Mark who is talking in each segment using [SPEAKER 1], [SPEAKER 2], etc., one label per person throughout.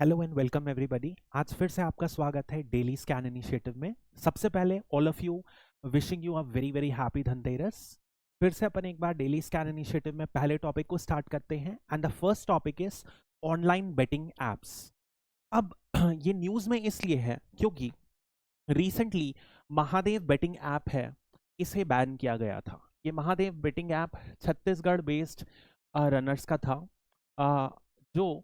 [SPEAKER 1] Hello and welcome everybody. आज फिर से आपका स्वागत है डेली स्कैन इनिशिएटिव में। सबसे पहले all of you wishing you a very very happy Dhanteras. फिर से अपन एक बार डेली स्कैन इनिशिएटिव में पहले टॉपिक को स्टार्ट करते हैं and the first topic is online betting apps. अब ये न्यूज़ में इसलिए है क्योंकि रिसेंटली महादेव बेटिंग ऐप है, इसे बैन किया गया था। ये Mahadev betting app Chhattisgarh based runners का था, जो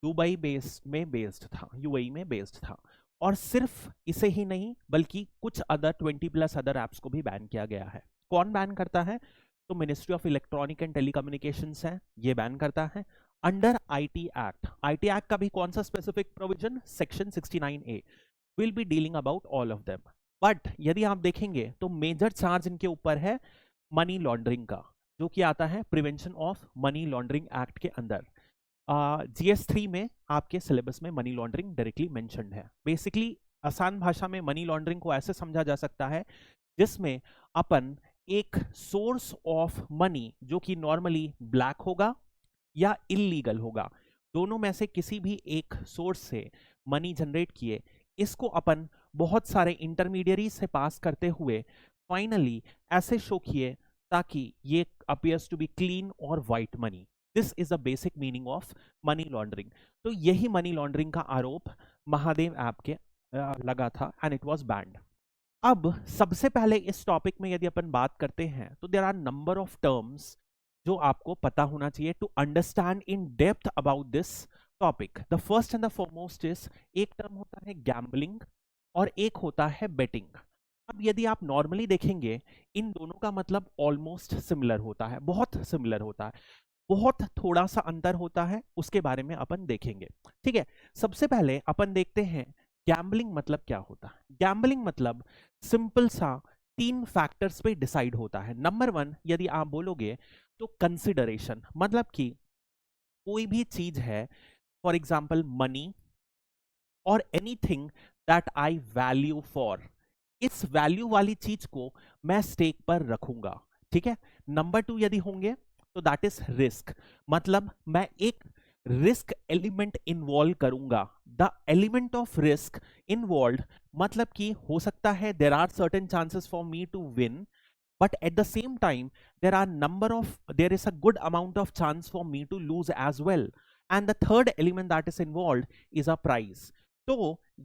[SPEAKER 1] दुबई बेस्ड था, यूएई में बेस्ड था। और सिर्फ इसे ही नहीं बल्कि कुछ अदर 20+ अदर एप्स को भी बैन किया गया है। कौन बैन करता है? तो ministry of electronic and telecommunications है, ये बैन करता है under IT act. IT act का भी कौन सा specific provision? Section 69A will be dealing about all of them. But यदि आप देखेंगे तो मेजर चार्ज इनके ऊपर है मनी लॉन्ड्रिंग का, जो कि आता है prevention of money laundering act के अंदर। GS3 में आपके सिलेबस में मनी लॉन्ड्रिंग डायरेक्टली मेंशन्ड है। बेसिकली आसान भाषा में मनी लॉन्ड्रिंग को ऐसे समझा जा सकता है जिसमें अपन एक सोर्स ऑफ मनी जो कि नॉर्मली ब्लैक होगा या इलीगल होगा, दोनों में से किसी भी एक सोर्स से मनी जनरेट किए, इसको अपन बहुत सारे इंटरमीडियरी से पास करते हुए फाइनली ऐसे शो किए ताकि ये अपीयर्स टू बी क्लीन और white money. This is the basic meaning of money laundering. तो यही मनी लॉन्ड्रिंग का आरोप महादेव ऐप के लगा था एंड इट वाज बैंड। अब सबसे पहले इस टॉपिक में यदि अपन बात करते हैं तो there are number of terms जो आपको पता होना चाहिए to understand in depth about this topic. The first and the foremost is, एक टर्म होता है गैम्बलिंग और एक होता है बेटिंग। अब यदि आप नॉर्मली देखेंगे इन दोनों का मतलब ऑलमोस्ट सिमिलर होता है, बहुत सिमिलर होता है, बहुत थोड़ा सा अंतर होता है, उसके बारे में अपन देखेंगे। ठीक है, सबसे पहले अपन देखते हैं गैम्बलिंग मतलब क्या होता है। गैम्बलिंग मतलब सिंपल सा 3 फैक्टर्स पे डिसाइड होता है। नंबर 1 यदि आप बोलोगे तो कंसिडरेशन, मतलब कि कोई भी चीज है, फॉर एग्जाम्पल मनी और anything that I value for, इस वैल्यू वाली चीज को मैं स्टेक पर रखूंगा। ठीक है। नंबर 2 यदि होंगे तो दैट इज रिस्क, मतलब मैं एक रिस्क एलिमेंट इन्वॉल्व करूंगा। The element of risk involve मतलब कि हो सकता है there are certain chances for me to win, but at the same time there is a good amount of chance for me to lose as well, and the third element that is involved is a prize। तो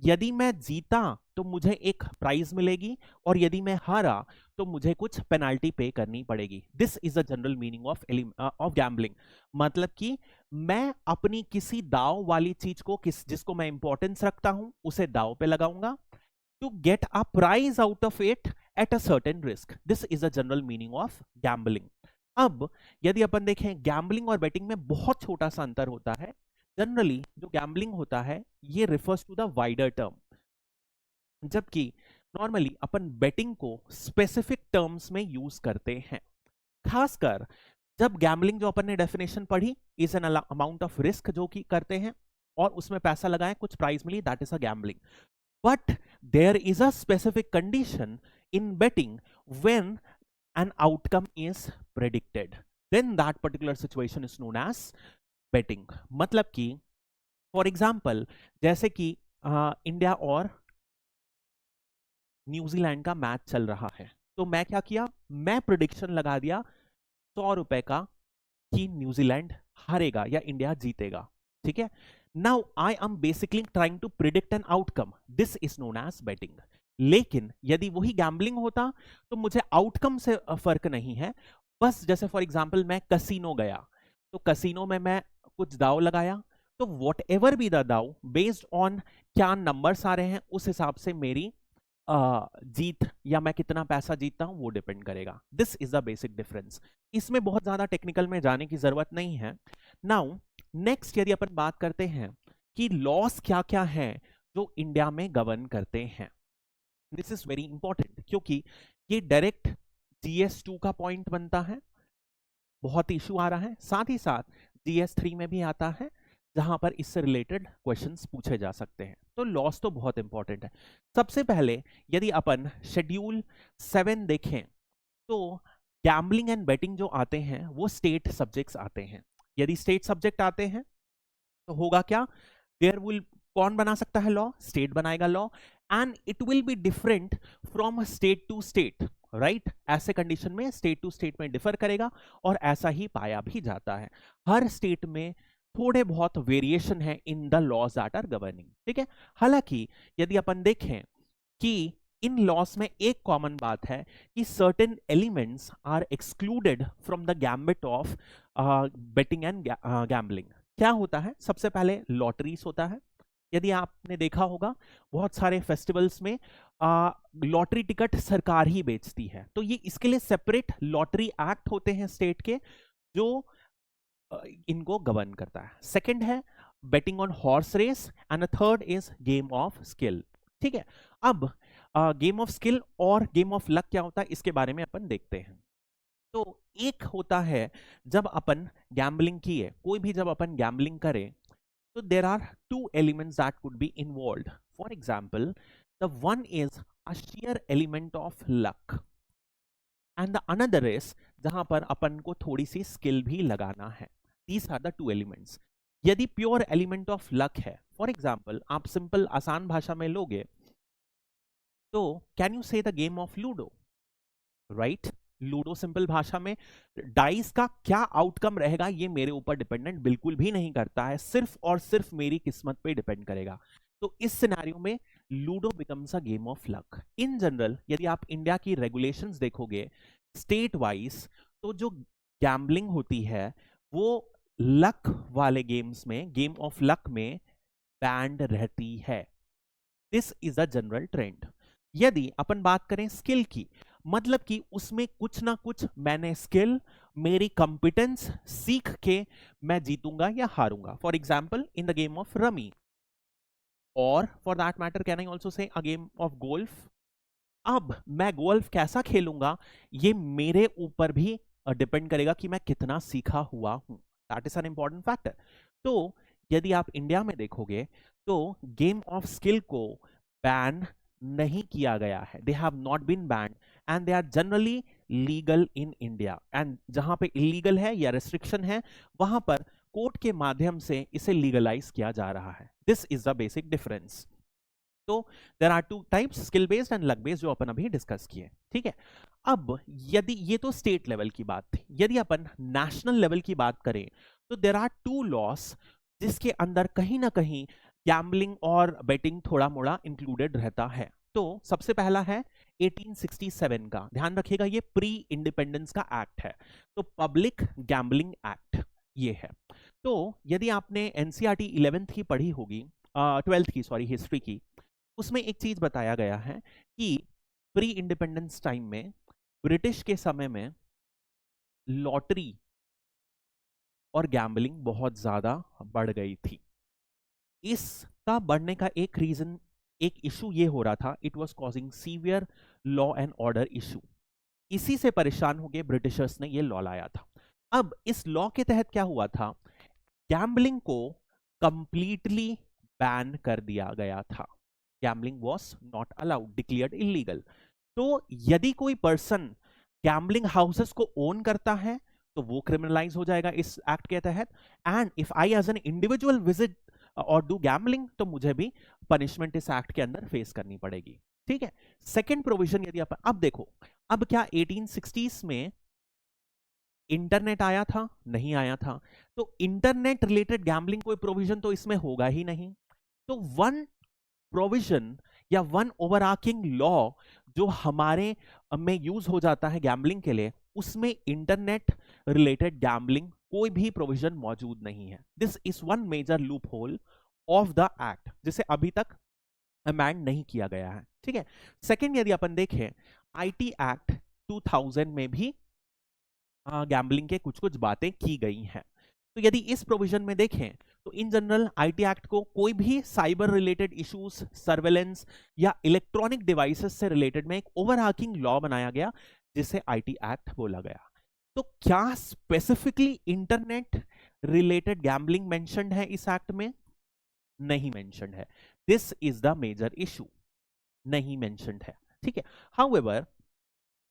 [SPEAKER 1] यदि मैं जीता तो मुझे एक prize मिलेगी और यदि मैं हारा तो मुझे कुछ पेनाल्टी पे करनी पड़ेगी। This is the general meaning of gambling. मतलब कि मैं अपनी किसी दाव वाली चीज को, जिसको मैं इंपॉर्टेंस रखता हूं, उसे दाव पे लगाऊंगा to get a prize out of it at a certain risk. This is the general meaning of gambling। अब यदि अपन देखें गैम्बलिंग और बेटिंग में बहुत छोटा सा अंतर होता है। जनरली जो गैम्बलिंग होता है ये refers to the wider term, जबकि नॉर्मली अपन बेटिंग को स्पेसिफिक टर्म्स में यूज करते हैं। खासकर जब गैम्बलिंग जो अपन ने डेफिनेशन पढ़ी, is an amount of risk जो कि करते हैं और उसमें पैसा लगाएं, कुछ प्राइज मिली, that is a gambling. But there is a specific condition in betting when an outcome is predicted. Then that particular situation is known as betting। मतलब कि फॉर एग्जाम्पल जैसे कि इंडिया और न्यूजीलैंड का मैच चल रहा है, तो मैं क्या किया, मैं प्रिडिक्शन लगा दिया 100 रुपए का कि न्यूजीलैंड हारेगा या इंडिया जीतेगा। ठीक है। Now I am basically trying to predict an outcome, this is known as betting. लेकिन यदि वही गैम्बलिंग होता तो मुझे आउटकम से फर्क नहीं है। बस जैसे फॉर एग्जाम्पल मैं कसिनो गया, तो कसिनो में मैं कुछ दाव लगाया, तो वॉट एवर बी द दाव, बेस्ड ऑन क्या नंबर्स आ रहे हैं उस हिसाब से मेरी जीत या मैं कितना पैसा जीतता हूं वो डिपेंड करेगा। This is the basic difference. इसमें बहुत ज्यादा टेक्निकल में जाने की जरूरत नहीं है। नाउ नेक्स्ट यदि अपन बात करते हैं कि लॉस क्या क्या है जो इंडिया में गवर्न करते हैं, दिस इज वेरी इंपॉर्टेंट क्योंकि ये डायरेक्ट GS2 का पॉइंट बनता है, बहुत इशू आ रहा है। साथ ही साथ GS3 में भी आता है जहां पर इससे रिलेटेड क्वेश्चंस पूछे जा सकते हैं। तो लॉस तो बहुत इंपॉर्टेंट है। सबसे पहले यदि अपन शेड्यूल 7 देखें तो गैम्बलिंग एंड बेटिंग जो आते हैं वो स्टेट सब्जेक्ट्स आते हैं। यदि स्टेट सब्जेक्ट आते हैं तो होगा क्या, देयर विल, कौन बना सकता है लॉ? स्टेट बनाएगा law, and it will be different from state to state, right? ऐसे कंडीशन में स्टेट टू स्टेट में डिफर करेगा, और ऐसा ही पाया भी जाता है। हर स्टेट में थोड़े बहुत वेरिएशन है in the laws that are governing, ठीक है। हालांकि यदि अपन देखें कि इन लॉस में एक कॉमन बात है कि certain elements are excluded from the gambit of betting and gambling. क्या होता है? सबसे पहले लॉटरीज होता है। यदि आपने देखा होगा बहुत सारे फेस्टिवल्स में लॉटरी टिकट सरकार ही बेचती है, तो ये इसके लिए सेपरेट लॉटरी एक्ट होते हैं स्टेट के, जो इनको गवर्न करता है। सेकंड है betting on horse race, and third is game of skill, ठीक है। अब गेम ऑफ स्किल और गेम ऑफ लक क्या होता है, इसके बारे में अपन देखते हैं। तो एक होता है जब अपन गैम्बलिंग किए, कोई भी जब अपन गैम्बलिंग करें, so there are two elements that could be involved. For example, the one is a sheer element of luck, and the another is जहां पर अपन को थोड़ी सी स्किल भी लगाना है। These are the two elements. यदि प्योर एलिमेंट ऑफ लक है, for example आप सिंपल आसान भाषा में लोगे तो कैन यू से the game of ludo, right? Ludo simple भाषा में डाइस का क्या आउटकम रहेगा ये मेरे ऊपर डिपेंडेंट बिल्कुल भी नहीं करता है, सिर्फ और सिर्फ मेरी किस्मत पे डिपेंड करेगा। तो इस सिनेरियो में ludo becomes a game of luck. In general यदि आप इंडिया की रेगुलेशंस देखोगे स्टेट वाइज, तो जो गैम्बलिंग होती है वो लक वाले गेम्स में, गेम ऑफ लक में बैंड रहती है। This is a general trend. यदि अपन बात करें स्किल की, मतलब कि उसमें कुछ ना कुछ मैंने स्किल, मेरी कॉम्पिटेंस सीख के मैं जीतूंगा या हारूंगा। For example in the game of rummy, और for that matter can I also say a game of golf. अब मैं गोल्फ कैसा खेलूंगा ये मेरे ऊपर भी डिपेंड करेगा कि मैं कितना सीखा हुआ हूं। That is an important factor. तो यदि आप इंडिया में देखोगे तो गेम ऑफ स्किल को बैन नहीं किया गया है, they have not been banned, and they are generally legal in India. And जहां पे इलीगल है या रेस्ट्रिक्शन है वहां पर कोर्ट के माध्यम से इसे लीगलाइज किया जा रहा है। This is the basic difference. तो there are two types, skill based and luck based, जो अपन अभी डिस्कस किए, ठीक है। अब यदि ये तो स्टेट लेवल की बात थी, यदि अपन नेशनल लेवल की बात करें तो देर आर टू लॉस जिसके अंदर कहीं ना कहीं गैम्बलिंग और बेटिंग थोड़ा मोड़ा इंक्लूडेड रहता है। तो सबसे पहला है 1867 का, ध्यान रखिएगा ये प्री इंडिपेंडेंस का एक्ट है, तो पब्लिक गैम्बलिंग एक्ट ये है। तो यदि आपने एनसीईआरटी 11th की पढ़ी होगी, 12th की सॉरी, हिस्ट्री की, उसमें एक चीज बताया गया है कि प्री इंडिपेंडेंस टाइम में, ब्रिटिश के समय में लॉटरी और गैम्बलिंग बहुत ज्यादा बढ़ गई थी। इसका बढ़ने का एक रीजन, एक इशू ये हो रहा था, it was causing severe law and order issue. इसी से परेशान होकर ब्रिटिशर्स ने ये लॉ लाया था। अब इस लॉ के तहत क्या हुआ था, गैम्बलिंग को कंप्लीटली बैन कर दिया गया था। Gambling was not allowed, declared illegal. तो यदि कोई पर्सन गैम्बलिंग हाउसेस को ओन करता है तो वो क्रिमिनलाइज हो जाएगा इस एक्ट के तहत। And if I as an individual visit और डू गैम्बलिंग तो मुझे भी पनिशमेंट इस एक्ट के अंदर फेस करनी पड़ेगी, ठीक है। सेकेंड प्रोविजन यदि आप अब देखो, अब क्या 1860s में इंटरनेट आया था? नहीं आया था। तो इंटरनेट रिलेटेड गैम्बलिंग कोई प्रोविजन तो इसमें होगा ही नहीं। तो वन प्रोविजन या वन ओवरआर्किंग लॉ जो हमारे में यूज हो जाता है गैम्बलिंग के लिए, उसमें इंटरनेट रिलेटेड गैम्बलिंग कोई भी प्रोविजन मौजूद नहीं है। This is one major loophole of the act, जिसे अभी तक अमेंड नहीं किया गया है, ठीक है। सेकेंड यदि अपन देखें, आईटी एक्ट 2000 में भी गैम्बलिंग के कुछ कुछ बातें की गई हैं। तो यदि इस प्रोविजन में देखें तो इन जनरल आईटी एक्ट को कोई भी साइबर रिलेटेड इश्यूज, सर्वेलेंस या इलेक्ट्रॉनिक डिवाइसेस से रिलेटेड में एक ओवरआर्किंग लॉ बनाया गया जिसे आईटी एक्ट बोला गया। तो क्या specifically internet related gambling mentioned है इस एक्ट में? नहीं मेंशन्ड है। This is the major issue, नहीं मेंशन्ड है, ठीक है। हाउएवर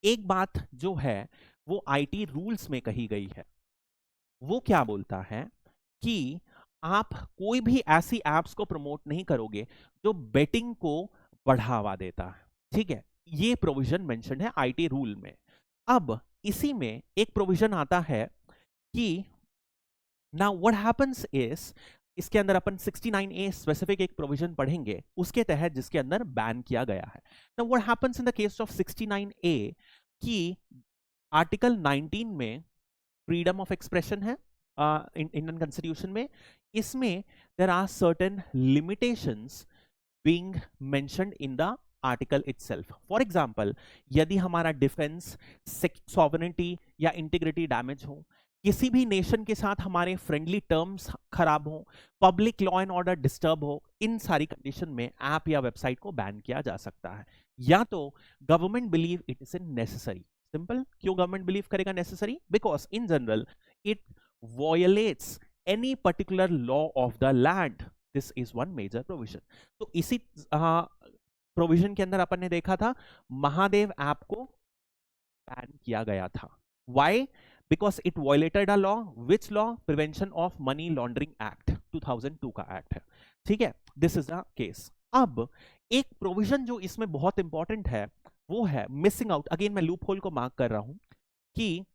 [SPEAKER 1] एक बात जो है वो आईटी रूल्स में कही गई है। वो क्या बोलता है कि आप कोई भी ऐसी एप्स को प्रमोट नहीं करोगे जो बेटिंग को बढ़ावा देता है, ठीक है। ये प्रोविजन मेंशन है आईटी रूल में। अब इसी में एक प्रोविजन आता है कि नाउ व्हाट हैपेंस इज, इसके अंदर अपन 69A स्पेसिफिक एक प्रोविजन पढ़ेंगे उसके तहत, जिसके अंदर बैन किया गया है। Now what happens in the case of 69A कि आर्टिकल 19 में फ्रीडम ऑफ एक्सप्रेशन है इंडियन कॉन्स्टिट्यूशन में। इसमें there are certain limitations being mentioned in the article itself. For example, यदि हमारा डिफेंस, सॉवरेनिटी या इंटीग्रिटी डैमेज हो, किसी भी नेशन के साथ हमारे फ्रेंडली टर्म्स खराब हो, public law and order disturb हो, इन सारी कंडीशन में ऐप या वेबसाइट को बैन किया जा सकता है। या तो government believe it is necessary. Simple, क्यों गवर्नमेंट बिलीव करेगा necessary? Because in general it violates any particular law of the land. This is one major provision. तो इसी प्रोविजन के अंदर अपन ने देखा था महादेव ऐप को बैन किया गया था। Why? Because it violated a law. Which law? Prevention of money laundering act, 2002 का एक्ट है, ठीक है। This is the case. अब एक प्रोविजन जो इसमें बहुत इंपॉर्टेंट है वो है मिसिंग आउट। अगेन मैं लूप होल को मार्क कर रहा हूं कि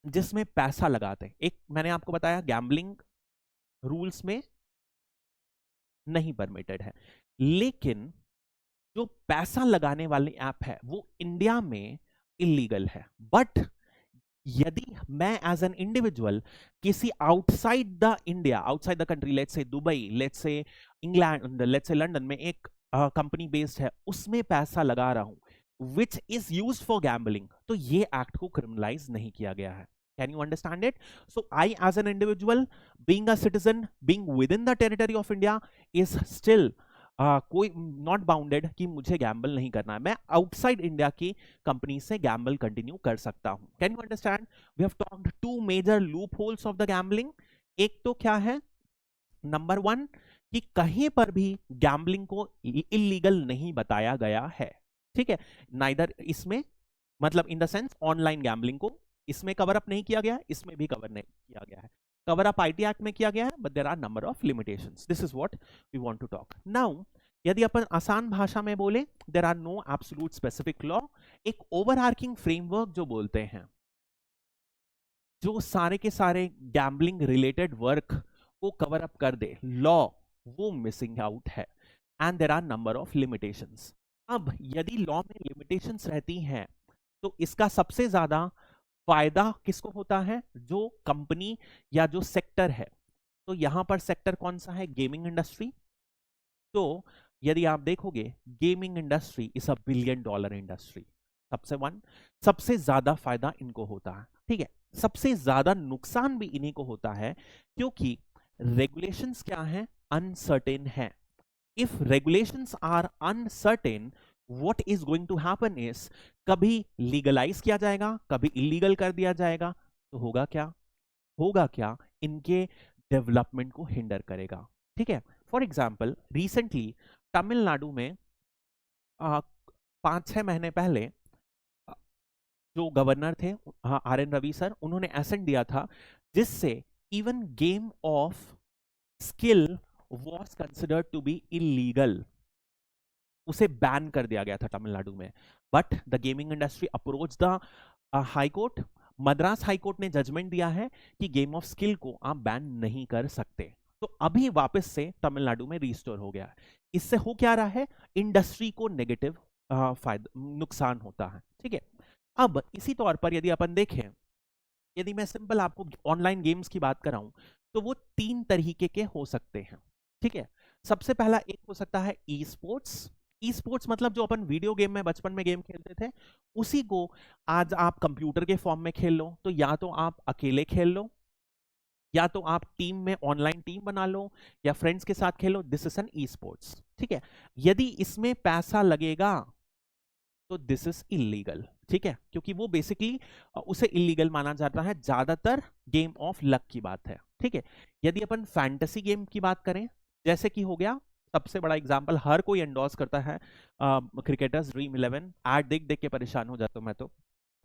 [SPEAKER 1] जिसमें पैसा लगाते हैं। एक मैंने आपको बताया गैम्बलिंग रूल्स में नहीं परमिटेड है, लेकिन जो पैसा लगाने वाली ऐप है वो इंडिया में इलीगल है। बट यदि मैं एज एन इंडिविजुअल किसी outside the India, outside the country, let's say Dubai, let's say England, let's say London में एक कंपनी बेस्ड है, उसमें पैसा लगा रहा हूं which is used for gambling, तो ये एक्ट को क्रिमिनलाइज नहीं किया गया है। Can you understand it? So I as an individual, being a citizen, being within the territory of India is still कोई नॉट बाउंडेड कि मुझे गैम्बल नहीं करना है। मैं आउटसाइड इंडिया की कंपनी से गैम्बल कंटिन्यू कर सकता हूं। Can you understand? We have talked two major loopholes of the gambling. एक तो क्या है, नंबर वन, कि कहीं पर भी गैम्बलिंग को इलीगल नहीं बताया गया है, ठीक है। नाइदर इसमें, मतलब in the sense online gambling को इसमें कवर अप नहीं किया गया, इसमें भी कवर नहीं किया गया है। कवर अप आईटी एक्ट में किया गया है, but there are number of limitations. This is what we want to talk now. यदि अपन आसान भाषा में बोले, there are no absolute specific law. एक ओवरआर्किंग फ्रेमवर्क जो बोलते हैं, जो सारे के सारे गैम्बलिंग रिलेटेड वर्क को कवर अप कर दे, लॉ, वो मिसिंग आउट है। And there are number of limitations. अब यदि लॉ में लिमिटेशंस रहती हैं तो इसका सबसे ज्यादा फायदा किसको होता है? जो कंपनी या जो सेक्टर है। तो यहां पर सेक्टर कौन सा है? Gaming industry. तो यदि आप देखोगे, gaming industry is a $1 billion industry. सबसे ज्यादा फायदा इनको होता है, ठीक है। सबसे ज्यादा नुकसान भी इन्हीं को होता है, क्योंकि रेगुलेशंस क्या है? अनसर्टेन है। If regulations are uncertain, what is going to happen is, कभी लीगलाइज किया जाएगा, कभी इलीगल कर दिया जाएगा, तो होगा क्या? इनके डेवलपमेंट को हिंडर करेगा, ठीक है। फॉर एग्जाम्पल, रिसेंटली तमिलनाडु में 5-6 महीने पहले जो गवर्नर थे RN रवि सर, उन्होंने एसेंट दिया था जिससे even game of skill was considered to be illegal. उसे बैन कर दिया गया था तमिलनाडु में। But the gaming industry approach the high court. Madras high court ने जजमेंट दिया है कि गेम ऑफ स्किल को आप बैन नहीं कर सकते। तो अभी वापस से तमिलनाडु में रिस्टोर हो गया है। इससे हो क्या रहा है? इंडस्ट्री को नेगेटिव नुकसान होता है, ठीक है। अब इसी तौर पर यदि अपन देखें, यदि मैं सिंपल आपको ऑनलाइन गेम्स की बात कराऊं, तो वो 3 तरीके के हो सकते हैं, ठीक है। सबसे पहला एक हो सकता है ई स्पोर्ट्स। ई स्पोर्ट्स मतलब जो अपन वीडियो गेम में बचपन में गेम खेलते थे, उसी को आज आप कंप्यूटर के फॉर्म में खेल लो। तो या तो आप अकेले खेल लो, या तो आप टीम में ऑनलाइन टीम बना लो, या फ्रेंड्स के साथ खेलो। This is an e sports, ठीक है। यदि इसमें पैसा लगेगा तो दिस इज इलीगल, ठीक है, क्योंकि वो बेसिकली उसे इलीगल माना जाता है। ज्यादातर गेम ऑफ लक की बात है, ठीक है। यदि अपन फैंटेसी गेम की बात करें, जैसे कि हो गया सबसे बड़ा एग्जांपल, हर कोई एंडोर्स करता है क्रिकेटर्स ड्रीम 11। ऐड देख देख के परेशान हो जाता हूं मैं तो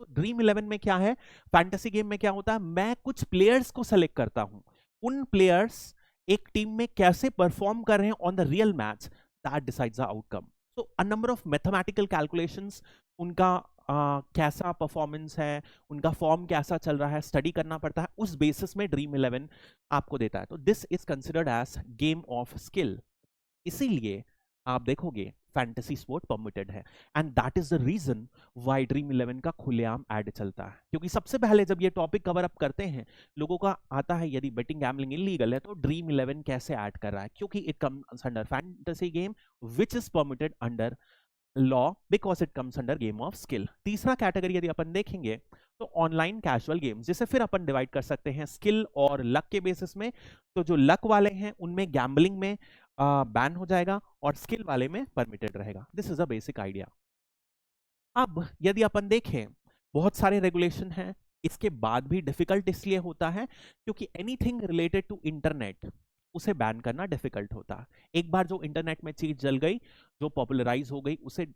[SPEAKER 1] ड्रीम 11 में क्या है, फैंटेसी गेम में क्या होता है, मैं कुछ प्लेयर्स को सेलेक्ट करता हूं। उन प्लेयर्स एक टीम में कैसे परफॉर्म कर रहे हैं on the real match, that decides the outcome. So a number of mathematical calculations, उनका कैसा परफॉर्मेंस है, उनका फॉर्म कैसा चल रहा है, स्टडी करना पड़ता है, उस बेसिस में ड्रीम 11 आपको देता है। तो this is considered as game of skill. इसीलिए आप देखोगे फैंटेसी स्पोर्ट परमिटेड है, and that is the reason why dream 11 का खुलेआम ऐड चलता है। क्योंकि सबसे पहले जब ये टॉपिक कवर अप करते हैं, लोगों का आता है यदि बेटिंग गैम्बलिंग इलीगल है तो ड्रीम 11 कैसे ऐड कर रहा है, क्योंकि it comes under fantasy game which is permitted under law because it comes under game of skill. तीसरा कैटेगरी यदि अपन देखेंगे तो ऑनलाइन कैजुअल गेम्स, जिसे फिर अपन डिवाइड कर सकते हैं स्किल और लक के बेसिस में। तो जो लक वाले हैं उनमें गैम्बलिंग में बैन हो जाएगा और स्किल वाले में परमिटेड रहेगा। This is a basic idea. अब यदि अपन देखें, बहुत सारे रेगुलेशन हैं, इसके बाद भी डिफिकल्ट इसलिए होता है क्योंकि एनीथिंग रिलेटेड टू इंटरनेट, उसे बैन करना डिफिकल्ट होता है। एक बार जो इंटरनेट में चीज जल गई, जो पॉपुलराइज हो गई, उसे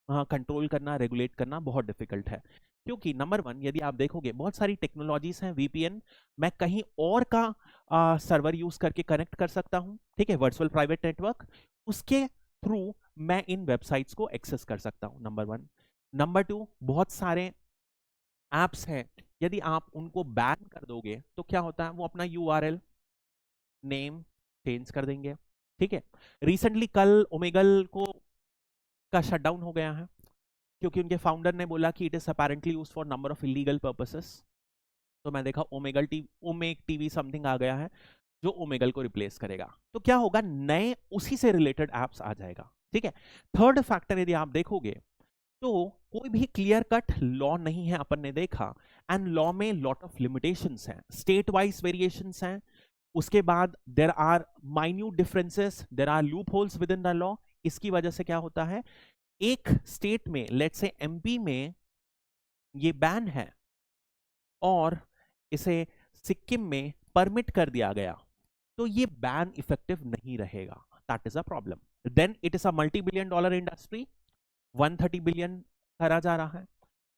[SPEAKER 1] कंट्रोल करना, रेगुलेट करना बहुत डिफिकल्ट है। क्योंकि नंबर वन, यदि आप देखोगे बहुत सारी टेक्नोलॉजीज हैं, वीपीएन, मैं कहीं और का सर्वर यूज करके कनेक्ट कर सकता हूं, ठीक है, वर्चुअल प्राइवेट नेटवर्क, उसके थ्रू मैं इन वेबसाइट्स को एक्सेस कर सकता हूं, नंबर वन। नंबर टू, बहुत सारे एप्स हैं, यदि आप उनको बैन कर दोगे तो क्या होता है, वो अपना यूआरएल नेम चेंज कर देंगे, ठीक है। रिसेंटली कल ओमेगल को का शटडाउन हो गया है क्योंकि उनके फाउंडर ने बोला कि it is apparently used for number of illegal purposes. तो मैं देखा ओमेग टीवी समथिंग आ गया है जो ओमेगल को रिप्लेस करेगा। तो क्या होगा, नए उसी से रिलेटेड एप्स आ जाएगा, ठीक है। थर्ड फैक्टर यदि आप देखोगे तो कोई भी क्लियर कट लॉ नहीं है, अपन ने देखा, एंड लॉ में लॉट ऑफ लिमिटेशंस हैं, स्टेट वाइज वेरिएशंस हैं, उसके बाद there are minute differences, there are loopholes within the law. इसकी वजह से क्या होता है, एक स्टेट में, लेट्स से एमपी में ये बैन है और इसे सिक्किम में परमिट कर दिया गया, तो ये बैन इफेक्टिव नहीं रहेगा, that is a problem. Then it is a multi billion dollar industry, 130 billion करा जा रहा है।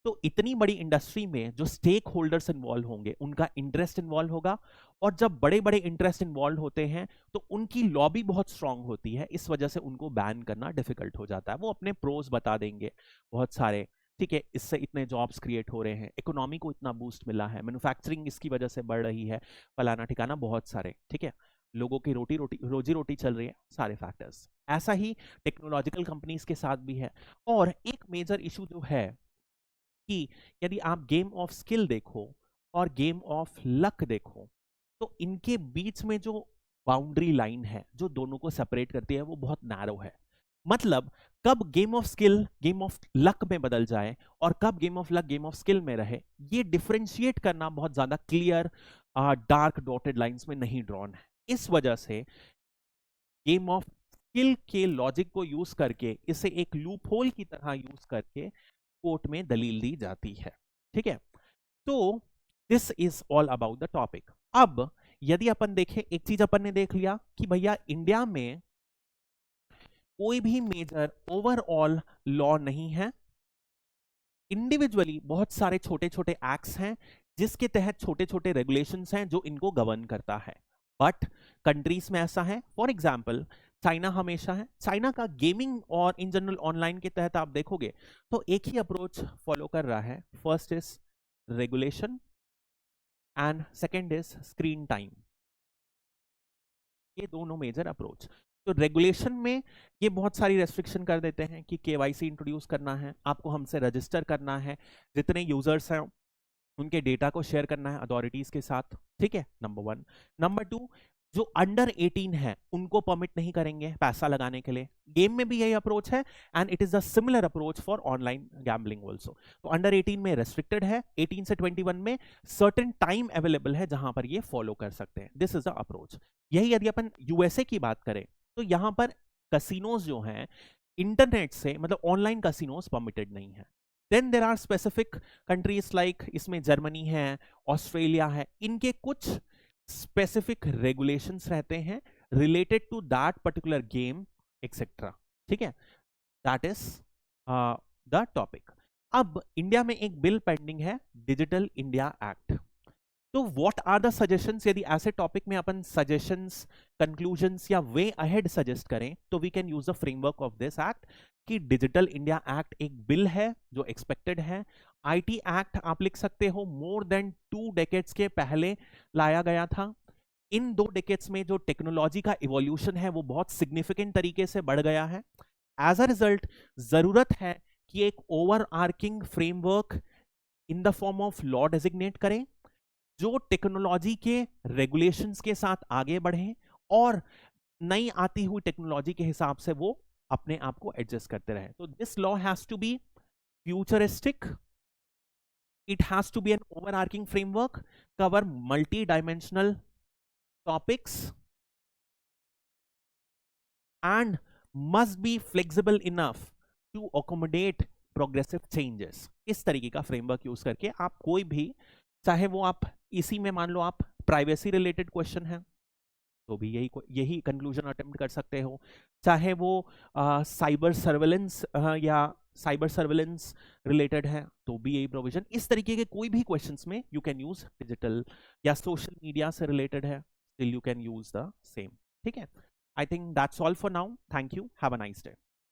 [SPEAKER 1] तो इतनी बड़ी इंडस्ट्री में जो स्टेक होल्डर्स इन्वॉल्व होंगे, उनका इंटरेस्ट इन्वॉल्व होगा, और जब बड़े बड़े इंटरेस्ट इन्वॉल्व होते हैं तो उनकी लॉबी बहुत स्ट्रांग होती है, इस वजह से उनको बैन करना डिफिकल्ट हो जाता है। वो अपने प्रोज बता देंगे बहुत सारे, ठीक है, इससे इतने जॉब्स क्रिएट हो रहे हैं, इकोनॉमी को इतना बूस्ट मिला है, मैन्युफैक्चरिंग इसकी वजह से बढ़ रही है, फलाना ठिकाना, बहुत सारे, ठीक है, लोगों की रोजी रोटी चल रही है, सारे फैक्टर्स। ऐसा ही टेक्नोलॉजिकल कंपनीज के साथ भी है। और एक मेजर इशू जो है कि यदि आप गेम ऑफ स्किल देखो और गेम ऑफ लक देखो, तो इनके बीच में जो बाउंड्री लाइन है जो दोनों को सेपरेट करती है, वो बहुत नैरो है। मतलब कब game of skill game of luck में बदल जाए और कब game of luck game of skill में रहे, ये डिफरेंशिएट करना बहुत ज्यादा क्लियर डार्क डॉटेड लाइंस में नहीं ड्रॉन है। इस वजह से गेम ऑफ स्किल के लॉजिक को यूज करके, इसे एक लूप होल की तरह यूज करके कोर्ट में दलील दी जाती है, ठीक है। तो this is all about the topic. अब यदि अपन देखें, एक चीज अपन ने देख लिया कि भैया इंडिया में कोई भी मेजर ओवरऑल लॉ नहीं है, इंडिविजुअली बहुत सारे छोटे छोटे एक्ट्स हैं जिसके तहत छोटे छोटे रेगुलेशंस हैं जो इनको गवर्न करता है। बट कंट्रीज में ऐसा है, फॉर एग्जाम्पल चाइना हमेशा है, चाइना का गेमिंग और इन जनरल ऑनलाइन के तहत आप देखोगे तो एक ही अप्रोच फॉलो कर रहा है। First is regulation and second is screen time, ये दोनों मेजर अप्रोच। तो रेगुलेशन में ये बहुत सारी रेस्ट्रिक्शन कर देते हैं कि केवाईसी इंट्रोड्यूस करना है, आपको हमसे रजिस्टर करना है, जितने यूजर्स हैं उनके डेटा को शेयर करना है अथॉरिटीज के साथ, ठीक है, नंबर वन। नंबर टू, जो अंडर 18 है उनको परमिट नहीं करेंगे पैसा लगाने के लिए। गेम में भी यही अप्रोच है and it is a similar approach for online gambling also. तो अंडर 18 में रेस्ट्रिक्टेड है, 18 से 21 में सर्टेन टाइम अवेलेबल है जहां पर ये फॉलो कर सकते हैं। This is the approach. यही यदि अपन यूएसए की बात करें तो यहां पर कसिनोज जो हैं इंटरनेट से, मतलब ऑनलाइन कसिनोज परमिटेड नहीं है। Then there are specific countries like, इसमें जर्मनी है, ऑस्ट्रेलिया है, इनके कुछ स्पेसिफिक रेगुलेशंस रहते हैं related to that particular game etcetera, ठीक है। That is the topic. अब इंडिया में एक बिल पेंडिंग है, डिजिटल इंडिया एक्ट। तो व्हाट आर द सजेशंस, यदि ऐसे टॉपिक में अपन सजेशंस, कंक्लूजन्स या वे अहेड सजेस्ट करें तो we can use the framework of this act कि डिजिटल इंडिया एक्ट एक बिल है जो एक्सपेक्टेड है। आईटी एक्ट आप लिख सकते हो मोर देन 2 डेकेड्स के पहले लाया गया था। इन 2 डेकेड्स में जो टेक्नोलॉजी का इवोल्यूशन है वो बहुत सिग्निफिकेंट तरीके से बढ़ गया है। एज अ रिजल्ट जरूरत है कि एक overarching framework in the form of law designate करें जो टेक्नोलॉजी के रेगुलेशंस के साथ आगे बढ़े और नई आती हुई टेक्नोलॉजी के हिसाब से वो अपने आप को एडजस्ट करते रहे। तो this law has to be futuristic, it has to be an overarching framework, cover multi dimensional topics and must be flexible enough to accommodate progressive changes। इस तरीके का फ्रेमवर्क यूज करके आप कोई भी, चाहे वो आप इसी में मान लो आप प्राइवेसी रिलेटेड क्वेश्चन है तो भी यही कंक्लूजन अटेम्प्ट कर सकते हो, चाहे वो साइबर सर्वेलेंस या साइबर सर्वेलेंस रिलेटेड है तो भी यही प्रोविजन। इस तरीके के कोई भी क्वेश्चंस में यू कैन यूज डिजिटल या सोशल मीडिया से रिलेटेड है, still you can use the same. ठीक है, I think that's all for now. Thank you. Have a nice day.